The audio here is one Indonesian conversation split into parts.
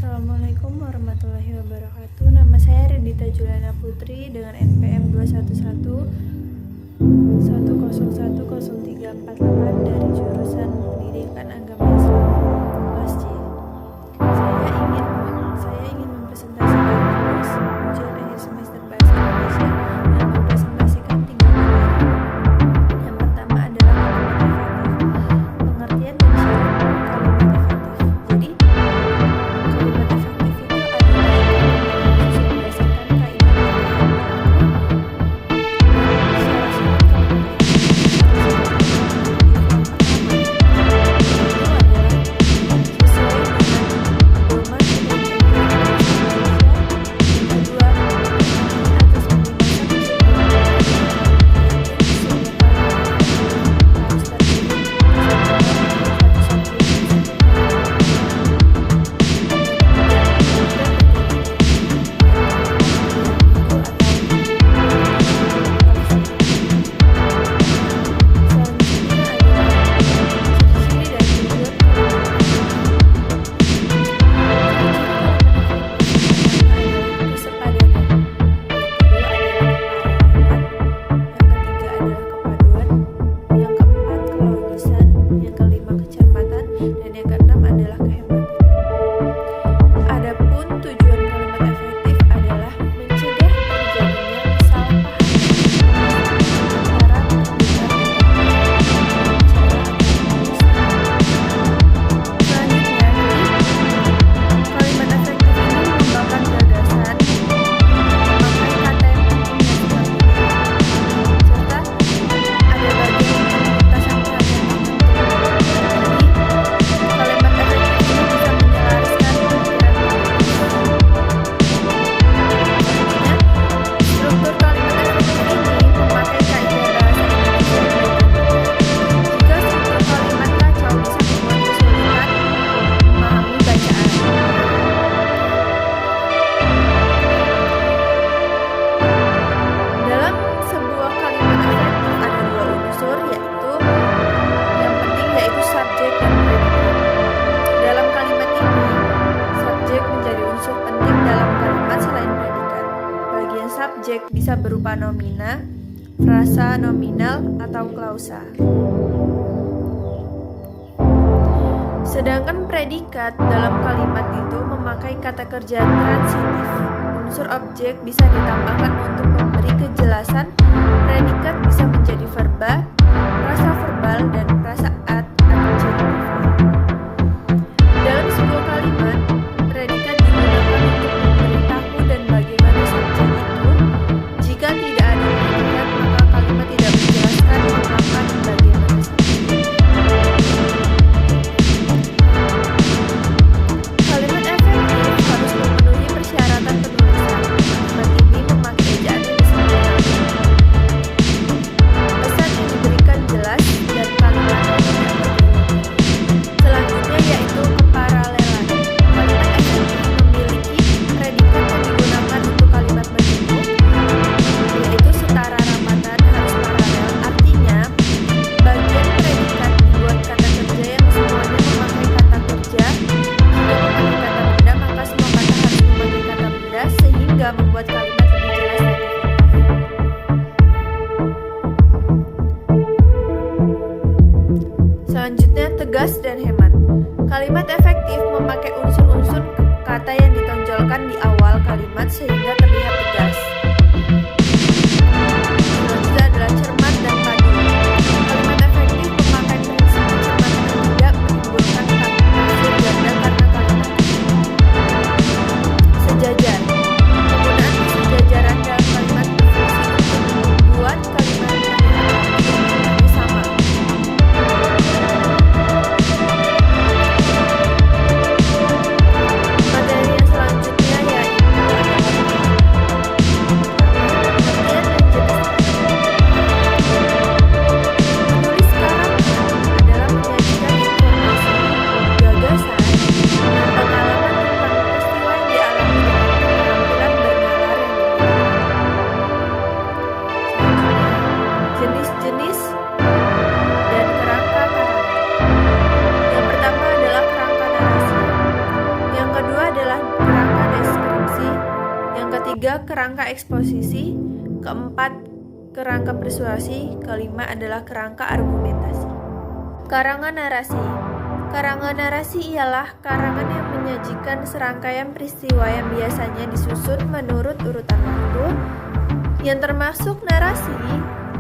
Assalamualaikum warahmatullahi wabarakatuh. Nama saya Rendita Juliana Putri dengan NPM 21110103038 dari jurusan Pendidikan Agama Islam kelas C. Saya ingin mempresentasikan tugas ujian akhir semester Bahasa Indonesia dan mempresentasikan 3 materi. Yang pertama adalah kalimat efektif, pengertian dan syarat kalimat efektif. Jadi kalimat efektif itu adalah kalimat yang disusun berdasarkan kaidah yang subjek bisa berupa nomina, frasa nominal, atau klausa. Sedangkan predikat dalam kalimat itu memakai kata kerja transitif. Unsur objek bisa ditambahkan untuk memberi kejelasan. Predikat bisa menjadi verba, prasa verbal, dan prasa adjektif. Dalam sebuah kalimat, predikat digunakan untuk memberitahu dan bagaimana subjek itu. Jika tidak ada predikat, maka kalimat tidak menjelaskan mengapa dan bagaimana subjek. Kalimat efektif harus memenuhi persyaratan penulisan. Kalimat ini memakai ejaan yang disempurnakan. Pesan yang diberikan jelas dan kalimat adalah kerangka deskripsi. Yang ketiga, kerangka eksposisi. Keempat, kerangka persuasi. Kelima adalah kerangka argumentasi. Karangan narasi. Karangan narasi ialah karangan yang menyajikan serangkaian peristiwa yang biasanya disusun menurut urutan waktu. Yang termasuk narasi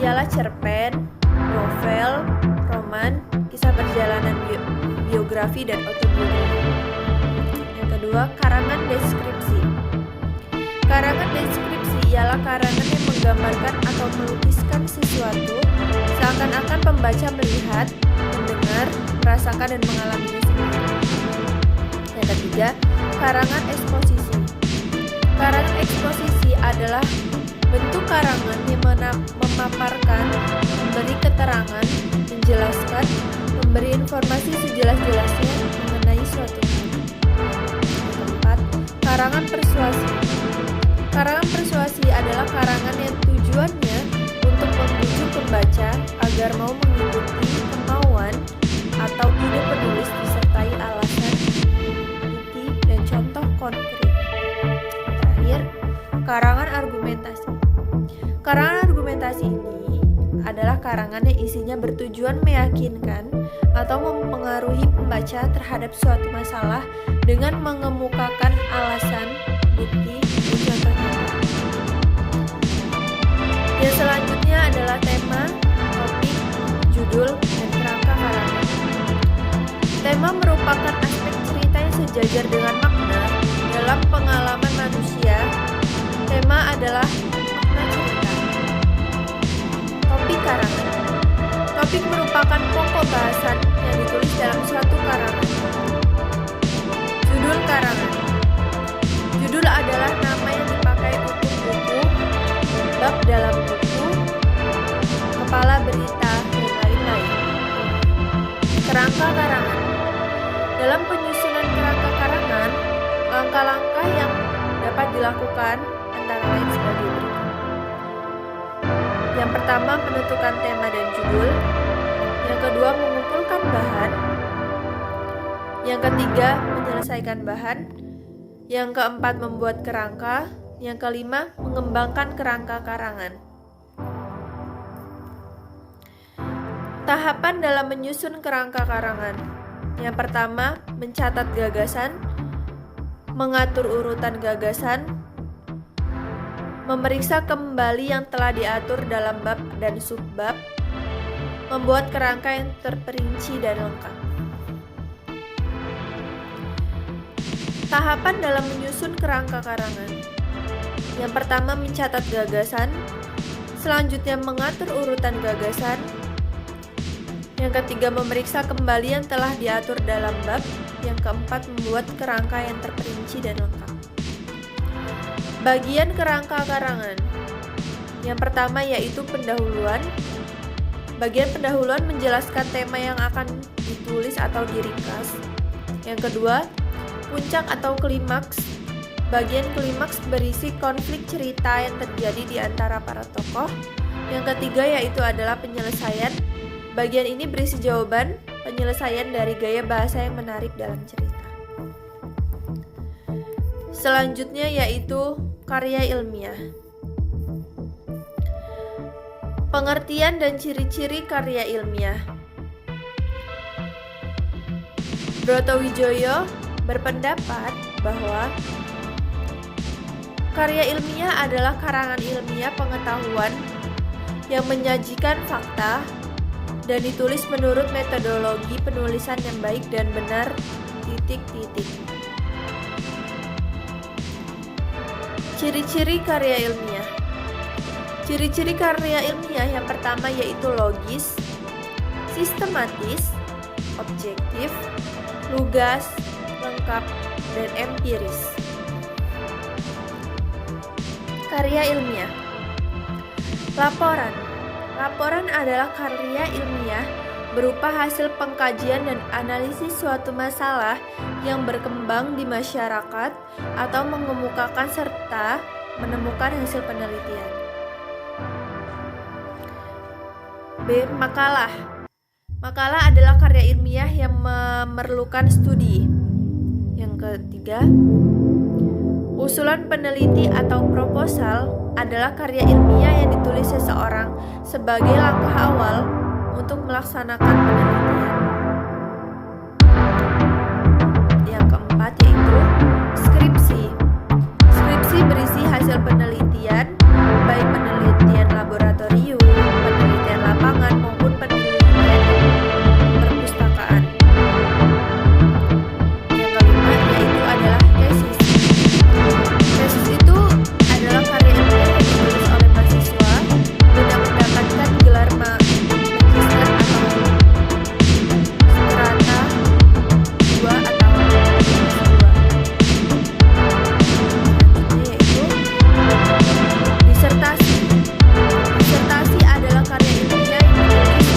ialah cerpen, novel, roman, kisah perjalanan biografi, dan autobiografi. Yang kedua, karangan deskripsi. Karangan deskripsi ialah karangan yang menggambarkan atau melukiskan sesuatu seakan-akan pembaca melihat, mendengar, merasakan, dan mengalaminya sendiri. Yang ketiga, karangan eksposisi. Karangan eksposisi adalah bentuk karangan yang memaparkan, memberi keterangan, menjelaskan, memberi informasi sejelas-jelasnya mengenai suatu hal. Yang keempat, karangan persuasi. Karangan persuasi adalah karangan yang tujuannya untuk membujuk pembaca agar mau mengikuti kemauan atau ide penulis disertai alasan, bukti, dan contoh konkret. Terakhir, karangan argumentasi. Karangan argumentasi ini adalah karangan yang isinya bertujuan meyakinkan atau mempengaruhi pembaca terhadap suatu masalah dengan mengemukakan alasan, bukti, dan contoh nyata. Yang selanjutnya adalah tema, topik, judul, dan kerangka karangan. Tema merupakan aspek cerita yang sejajar dengan makna dalam pengalaman manusia. Tema adalah makna cerita. Topik karangan. Topik merupakan pokok bahasan yang ditulis dalam suatu karangan. Judul karangan. Judul adalah nama yang dipakai untuk buku, bab dalam buku, kepala berita, dan lain-lain. Kerangka karangan. Dalam penyusunan kerangka karangan, langkah-langkah yang dapat dilakukan antara lain sebagai berikut. Yang pertama, menentukan tema dan judul. Yang kedua, mengumpulkan bahan. Yang ketiga, menyelesaikan bahan. Yang keempat, membuat kerangka. Yang kelima, mengembangkan kerangka karangan. Tahapan dalam menyusun kerangka karangan. Yang pertama, mencatat gagasan, mengatur urutan gagasan, memeriksa kembali yang telah diatur dalam bab dan subbab, membuat kerangka yang terperinci dan lengkap. Tahapan dalam menyusun kerangka karangan. Yang pertama, mencatat gagasan, selanjutnya mengatur urutan gagasan, yang ketiga, memeriksa kembali yang telah diatur dalam bab, yang keempat, membuat kerangka yang terperinci dan lengkap. Bagian kerangka karangan. Yang pertama yaitu pendahuluan. Bagian pendahuluan menjelaskan tema yang akan ditulis atau diringkas. Yang kedua, puncak atau klimaks. Bagian klimaks berisi konflik cerita yang terjadi di antara para tokoh. Yang ketiga yaitu adalah penyelesaian. Bagian ini berisi jawaban, penyelesaian dari gaya bahasa yang menarik dalam cerita. Selanjutnya yaitu karya ilmiah. Pengertian dan ciri-ciri karya ilmiah. Brotowijoyo berpendapat bahwa karya ilmiah adalah karangan ilmiah pengetahuan yang menyajikan fakta dan ditulis menurut metodologi penulisan yang baik dan benar, ... Ciri-ciri karya ilmiah. Ciri-ciri karya ilmiah yang pertama yaitu logis, sistematis, objektif, lugas, lengkap, dan empiris. Karya ilmiah. Laporan. Laporan adalah karya ilmiah berupa hasil pengkajian dan analisis suatu masalah yang berkembang di masyarakat atau mengemukakan serta menemukan hasil penelitian. B. Makalah. Makalah adalah karya ilmiah yang memerlukan studi. Yang ketiga, Usulan peneliti atau proposal adalah karya ilmiah yang ditulis seseorang sebagai langkah awal untuk melaksanakan penelitian. Yang keempat yaitu skripsi. Skripsi berisi hasil penelitian, baik penelitian laboratorium, penelitian lapangan maupun penelitian perpustakaan. Yang kelima yaitu adalah tesis. Tesis itu adalah karya ilmiah yang ditulis oleh mahasiswa guna mendapatkan gelar magister atau strata 2 atau S2. Selanjutnya yaitu disertasi. Disertasi adalah karya ilmiah yang ditulis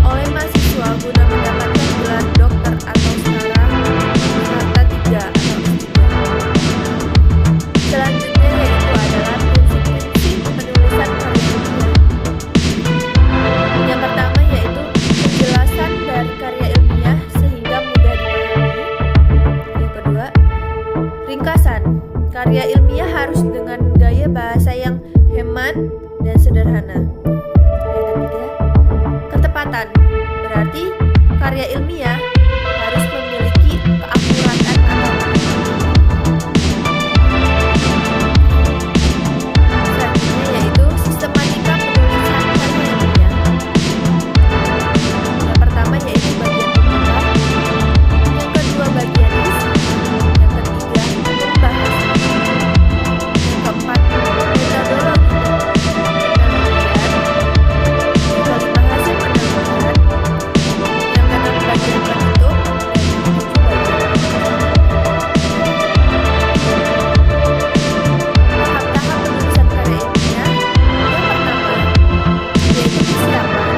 oleh mahasiswa guna mendapatkan gelar dokter atau strata 3 atau S3. Selanjutnya yaitu adalah prinsip-prinsip penulisan karya ilmiah. Yang pertama yaitu penjelasan dari karya ilmiah sehingga mudah dipahami. Yang kedua, ringkasan. Karya ilmiah harus dengan gaya bahasa yang hemat dan sederhana. Yang ketiga, ketepatan. Berarti karya ilmiah harus memiliki keakuratan atau selanjutnya yaitu sistematika penulisan karya ilmiah. Yang pertama yaitu bagian pembuka, yang kedua bagian isi, yang ketiga pembahasan, yang keempat metodologi penelitian, yang kelima hasil penelitian, yang keenam bagian penutup, dan yang ketujuh bagian tahap-tahap penulisan karya ilmiah. Yang pertama yaitu persiapan,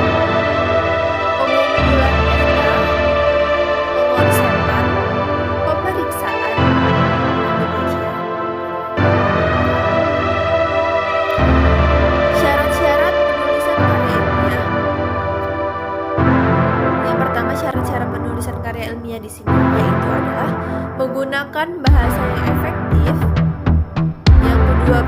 pengumpulan data, pengonsepan, pemeriksaan, dan demikian. Syarat-syarat penulisan karya ilmiah. Yang pertama syarat-syarat penulisan karya ilmiah di sini yaitu adalah menggunakan bahasa yang efektif. Yang kedua